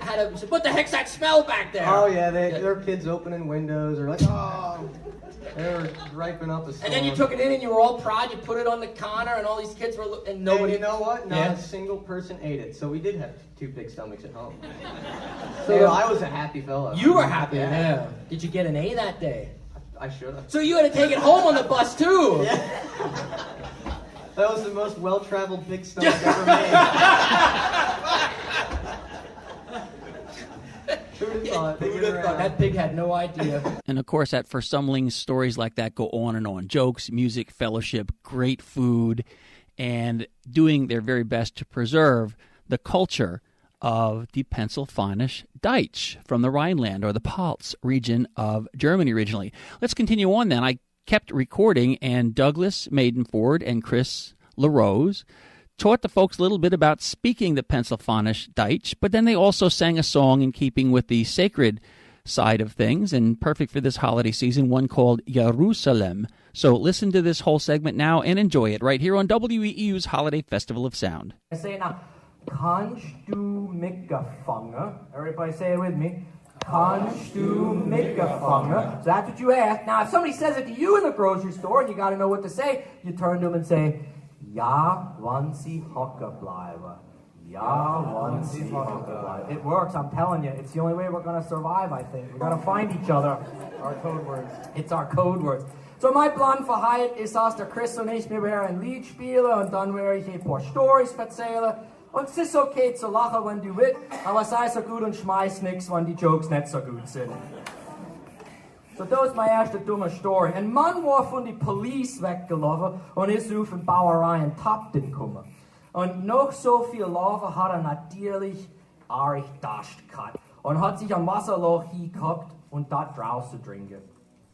what the heck's that smell back there? Oh, yeah, there are kids opening windows. They're like, oh... They were ripening up a storm. And then you took it in and you were all proud. You put it on the counter and all these kids were and nobody... And you know what? Not a single person ate it. So we did have 2 pig stomachs at home. So I was a happy fellow. You were happy, yeah. Did you get an A that day? I should have. So you had to take it home on the bus too. Yeah. That was the most well-traveled pig stomach ever made. Who'd have thought? That pig had no idea. And of course, at Versumlings, stories like that go on and on. Jokes, music, fellowship, great food, and doing their very best to preserve the culture of the Pennsylvanisch Deutsch from the Rhineland, or the Pfalz region of Germany originally. Let's continue on then. I kept recording, and Douglas Madenford and Chris LaRose taught the folks a little bit about speaking the Pennsylvanisch Deutsch, but then they also sang a song in keeping with the sacred side of things, and perfect for this holiday season, one called Jerusalem. So listen to this whole segment now and enjoy it right here on WEEU's Holiday Festival of Sound. I say it now. Kannst du mitgefangen? Everybody say it with me. Kannst du mitgefangen? So that's what you ask. Now, if somebody says it to you in the grocery store and you got to know what to say, you turn to them and say, Ja, wann sie hocken bleiben. Ja, wann sie hocken bleiben. It works, I'm telling you. It's the only way we're going to survive, I think. We're going to find each other. Our code words. It's our code words. So mein Plan für heute ist, dass der Chris und ich, wir werden ein Lied spielen und dann werde ich ein paar Storys erzählen. Und es ist okay zu lachen, wenn du willst, aber sei so gut und schmeiß nichts, wenn die Jokes nicht so gut sind. So, das ist meine erste dumme Story. Ein Mann war von der Police weggelaufen und ist auf eine Bavarei in Tapton gekommen. Und noch so viel Lava hat er natürlich arg Dascht gehabt und hat sich ein Wasserloch hingehabt und dort draußen trinken.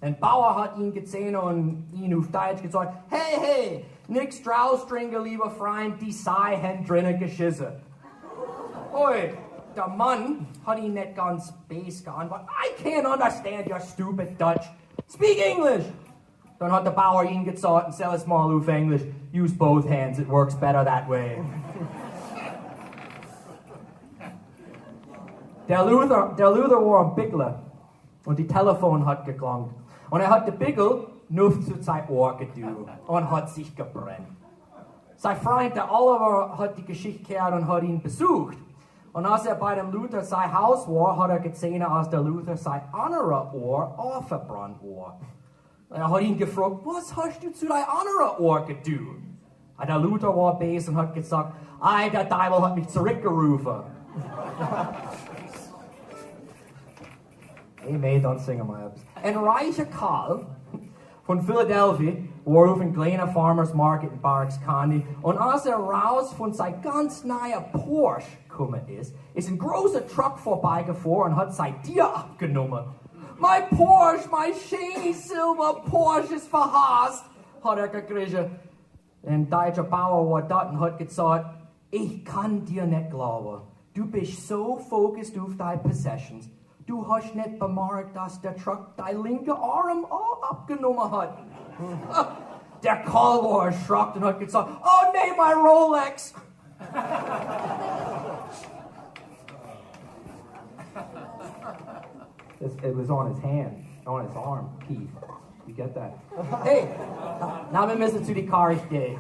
Ein Bauer hat ihn gesehen und ihn auf Deutsch gesagt, hey, nix draus trinken, lieber Freund, die sei hen drinnen geschissen. Oi, der Mann hat ihn nicht ganz base geantwortet. I can't understand your stupid Dutch. Speak English. Dann hat der Bauer ihn gesagt, sell es mal auf Englisch. Use both hands, it works better that way. Der Luther war ein Biggler und die Telefon hat geklingelt. Und hat den Bigel nur zu sein Ohr gedüht und hat sich gebrannt. Sein Freund, der Oliver, hat die Geschichte gehört und hat ihn besucht. Und als bei dem Luther sein Haus war, hat gesehen, als der Luther sein anderer Ohr aufgebrannt war. Hat ihn gefragt, was hast du zu deinem anderen Ohr getan? Der Luther war böse und hat gesagt, der Teufel hat mich zurückgerufen. Hey mate, dann singen wir etwas. Ein reicher Karl von Philadelphia war auf einem kleinen Farmers Market in Berks County und als raus von seinem ganz neuen Porsche gekommen ist ein großer Truck vorbeigefahren und hat sein Tier abgenommen. Mein Porsche, mein schöne Silber Porsche ist verhasst, hat gekriegt. Ein deutscher Bauer war dort und hat gesagt, ich kann dir nicht glauben. Du bist so fokussiert auf deine Possessions. Du hast nicht bemerkt, dass der Truck dein linker Arm auch abgenommen hat. Der Karl war erschrocken und hat gesagt, oh nee, mein Rolex. It was on his hand, on his arm, Keith. You get that? Hey, now wir müssen zu die Karre gehen.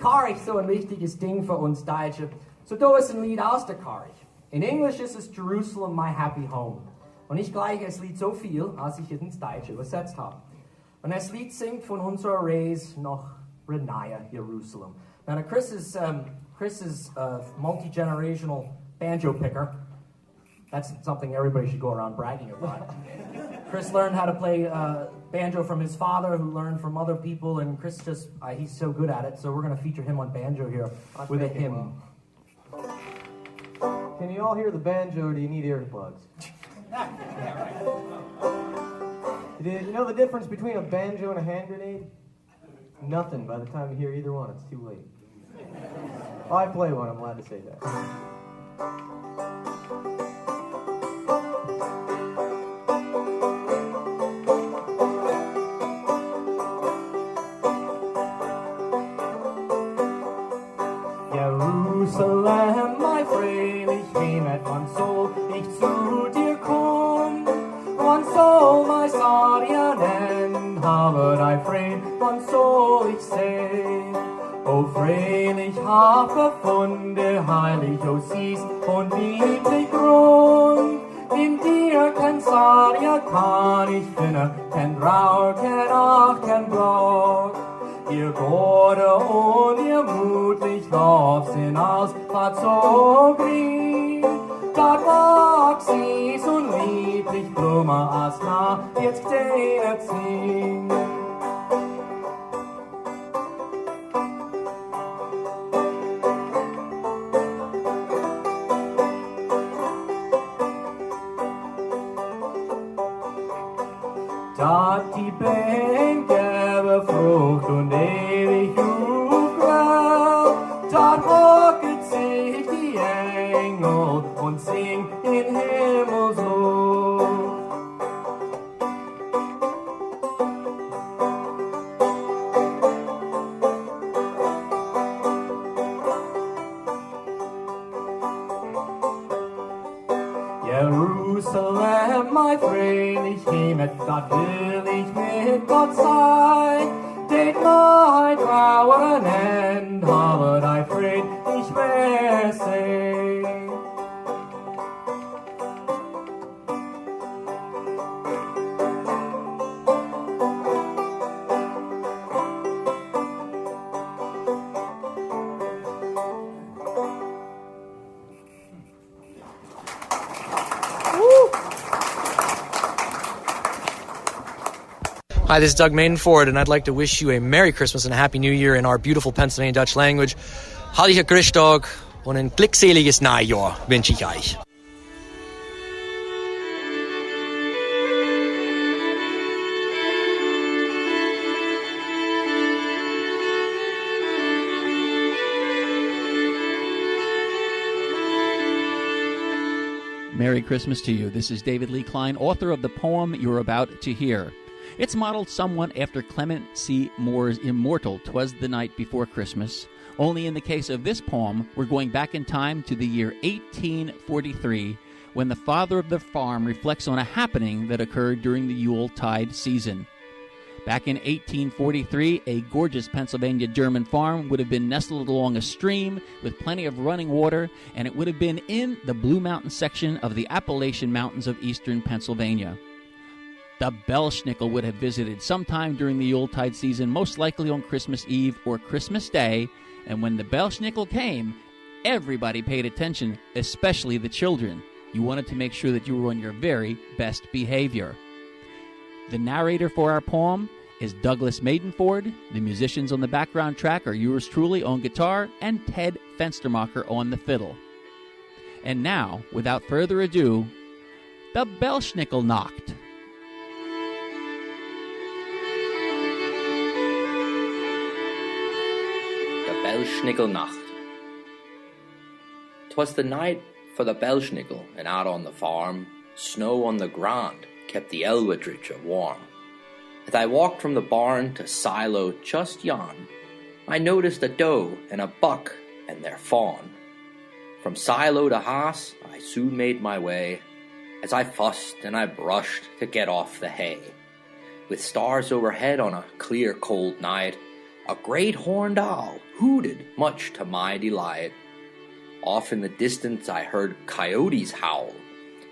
Karich so ein wichtiges Ding für uns Deutsche. So da ist ein Lied aus der Karich. In Englisch ist es Jerusalem, my happy home. Und ich gleiche das Lied so viel, als ich es ins Deutsche übersetzt habe. Und das Lied singt von unserer Reise nach Renaya, Jerusalem. Now Chris is multi-generational banjo picker. That's something everybody should go around bragging about. Chris learned how to play banjo from his father, who learned from other people, and Chris he's so good at it, so we're going to feature him on banjo here with a hymn. Can you all hear the banjo, or do you need earplugs? You know the difference between a banjo and a hand grenade? Nothing. By the time you hear either one, it's too late. I play one, I'm glad to say that. Jerusalem, my freilich Heimat, wann soll ich zu dir komm? Wann soll my Saria nennen, habe thy Friend, wann soll ich sehen? O freilich hab gefunden, heilig, o siehst und lieblich Grund. In dir kein Saria kann ich finden, kein Brauer, kein Ach, kein Block. Ihr Gode und ihr mutig lauft hinaus, hat so grün. Dort wachs sie und lieblich Blume als nah, jetzt kleine ziehen. Dort die Bänke Frucht und ewig Jubel, dort hocket sich die Engel und singt in Himmelslob. Jerusalem, my freilich Heimat, dort will ich mit Gott sein. Det my Trauer an end, habe thy Fried, ich wär sehen. Hi, this is Doug Madenford, and I'd like to wish you a Merry Christmas and a Happy New Year in our beautiful Pennsylvania Dutch language. Heilige Christtag und ein glückseliges Neujahr wünsche ich euch. Merry Christmas to you. This is David Lee Kline, author of the poem you're about to hear. It's modeled somewhat after Clement C. Moore's immortal 'Twas the Night Before Christmas, only in the case of this poem, we're going back in time to the year 1843, when the father of the farm reflects on a happening that occurred during the Yuletide season. Back in 1843, a gorgeous Pennsylvania German farm would have been nestled along a stream with plenty of running water, and it would have been in the Blue Mountain section of the Appalachian Mountains of eastern Pennsylvania. The Belsnickel would have visited sometime during the Yuletide season, most likely on Christmas Eve or Christmas Day, and when the Belsnickel came, everybody paid attention, especially the children. You wanted to make sure that you were on your very best behavior. The narrator for our poem is Douglas Madenford. The musicians on the background track are yours truly on guitar and Ted Fenstermacher on the fiddle. And now, without further ado, the Belsnickel Nacht. Belsnickel Nacht. 'Twas the night for the Belsnickel, and out on the farm, snow on the ground kept the eldritch warm. As I walked from the barn to silo just yon, I noticed a doe and a buck and their fawn. From silo to house I soon made my way, as I fussed and I brushed to get off the hay. With stars overhead on a clear cold night, A great horned owl hooted, much to my delight. Off in the distance I heard coyotes howl,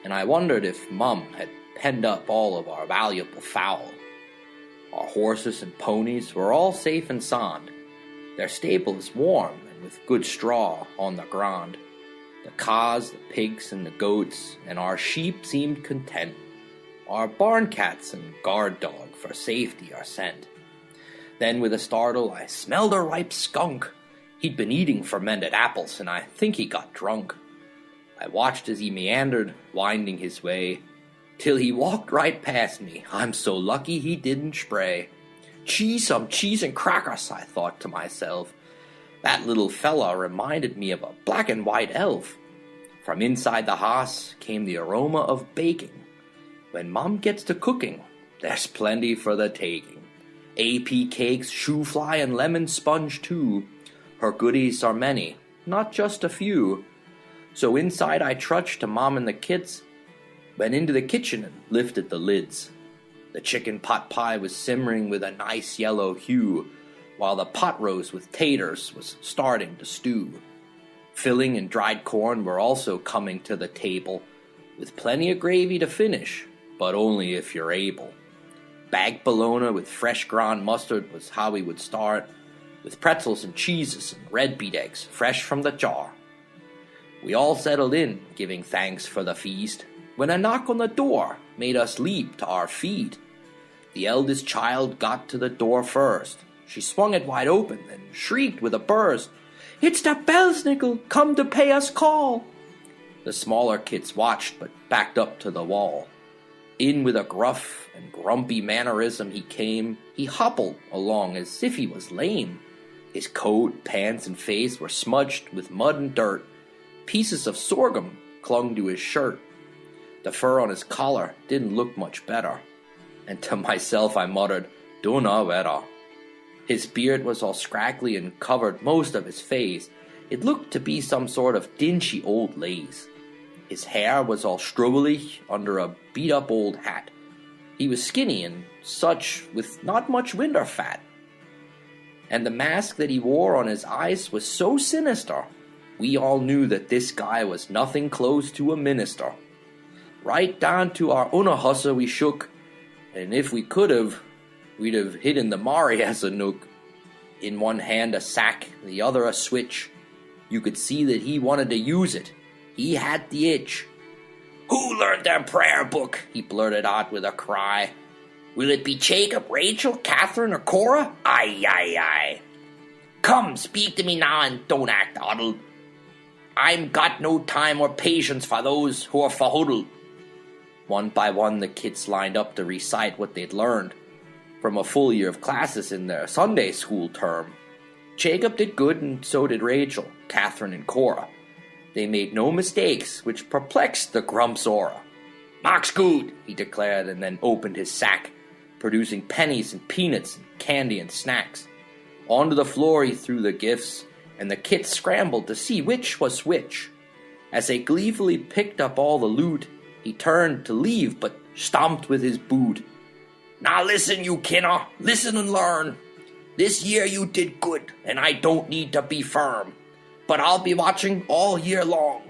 and I wondered if Mum had penned up all of our valuable fowl. Our horses and ponies were all safe and sound, their stables warm and with good straw on the ground. The cows, the pigs, and the goats, and our sheep seemed content. Our barn cats and guard dog for safety are sent. Then with a startle I smelled a ripe skunk. He'd been eating fermented apples, and I think he got drunk. I watched as he meandered, winding his way, till he walked right past me. I'm so lucky he didn't spray. Some cheese and crackers, I thought to myself. That little fella reminded me of a black and white elf. From inside the house came the aroma of baking. When Mom gets to cooking, there's plenty for the taking. AP cakes, shoe fly, and lemon sponge too. Her goodies are many, not just a few. So inside I trudged to Mom and the kids, went into the kitchen and lifted the lids. The chicken pot pie was simmering with a nice yellow hue, while the pot roast with taters was starting to stew. Filling and dried corn were also coming to the table, with plenty of gravy to finish, but only if you're able. Bagged bologna with fresh ground mustard was how we would start, with pretzels and cheeses and red beet eggs fresh from the jar. We all settled in, giving thanks for the feast, when a knock on the door made us leap to our feet. The eldest child got to the door first. She swung it wide open and shrieked with a burst, "It's the Belsnickel, come to pay us call!" The smaller kids watched but backed up to the wall. In with a gruff and grumpy mannerism he came. He hobbled along as if he was lame. His coat, pants, and face were smudged with mud and dirt. Pieces of sorghum clung to his shirt. The fur on his collar didn't look much better. And to myself I muttered, "Dunna wetter." His beard was all scraggly and covered most of his face. It looked to be some sort of dingy old lace. His hair was all strubbly under a beat-up old hat. He was skinny and such, with not much winter fat. And the mask that he wore on his eyes was so sinister, we all knew that this guy was nothing close to a minister. Right down to our Unahussa we shook, and if we could have, we'd have hidden the Mari as a nook. In one hand a sack, the other a switch. You could see that he wanted to use it. He had the itch. "Who learned their prayer book?" he blurted out with a cry. "Will it be Jacob, Rachel, Catherine, or Cora? Aye, aye, aye. Come, speak to me now and don't act addled. I'm got no time or patience for those who are fahuddled." One by one the kids lined up to recite what they'd learned from a full year of classes in their Sunday school term. Jacob did good, and so did Rachel, Catherine, and Cora. They made no mistakes, which perplexed the Grumpsora. "Mark's good," he declared, and then opened his sack, producing pennies and peanuts and candy and snacks. Onto the floor he threw the gifts, and the kids scrambled to see which was which. As they gleefully picked up all the loot, he turned to leave, but stomped with his boot. "Now listen, you kinner, listen and learn. This year you did good, and I don't need to be firm. But I'll be watching all year long.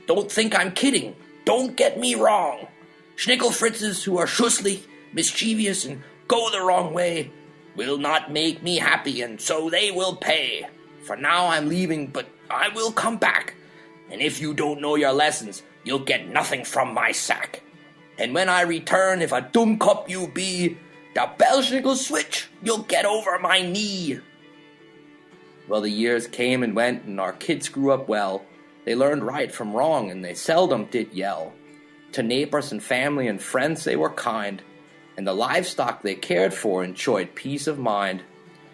Don't think I'm kidding. Don't get me wrong. Schnickel Fritzes who are schusslich, mischievous, and go the wrong way will not make me happy, and so they will pay. For now I'm leaving, but I will come back. And if you don't know your lessons, you'll get nothing from my sack. And when I return, if a dumb cup you be, the Belsnickel switch you'll get over my knee." Well, the years came and went, and our kids grew up well. They learned right from wrong, and they seldom did yell. To neighbors and family and friends they were kind, and the livestock they cared for enjoyed peace of mind.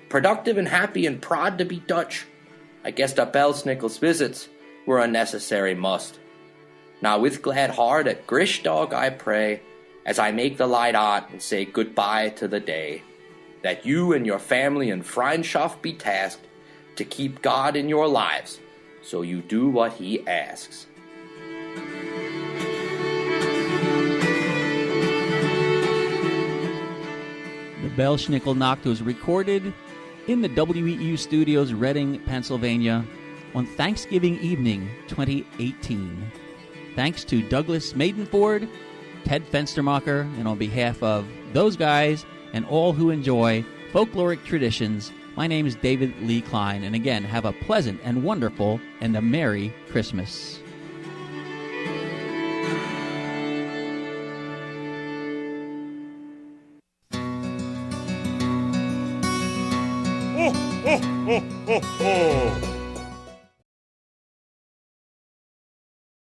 Productive and happy and proud to be Dutch, I guess the Belsnickel's visits were a necessary must. Now with glad heart at Grischdog I pray, as I make the light out and say goodbye to the day, that you and your family and Freundschaft be tasked to keep God in your lives, so you do what he asks. The Belsnickel Nacht was recorded in the WEEU studios, Reading, Pennsylvania, on Thanksgiving evening 2018. Thanks to Douglas Madenford, Ted Fenstermacher, and on behalf of those guys and all who enjoy folkloric traditions, my name is David Lee Kline, and again, have a pleasant and wonderful and a Merry Christmas. Ho, ho, ho, ho, ho!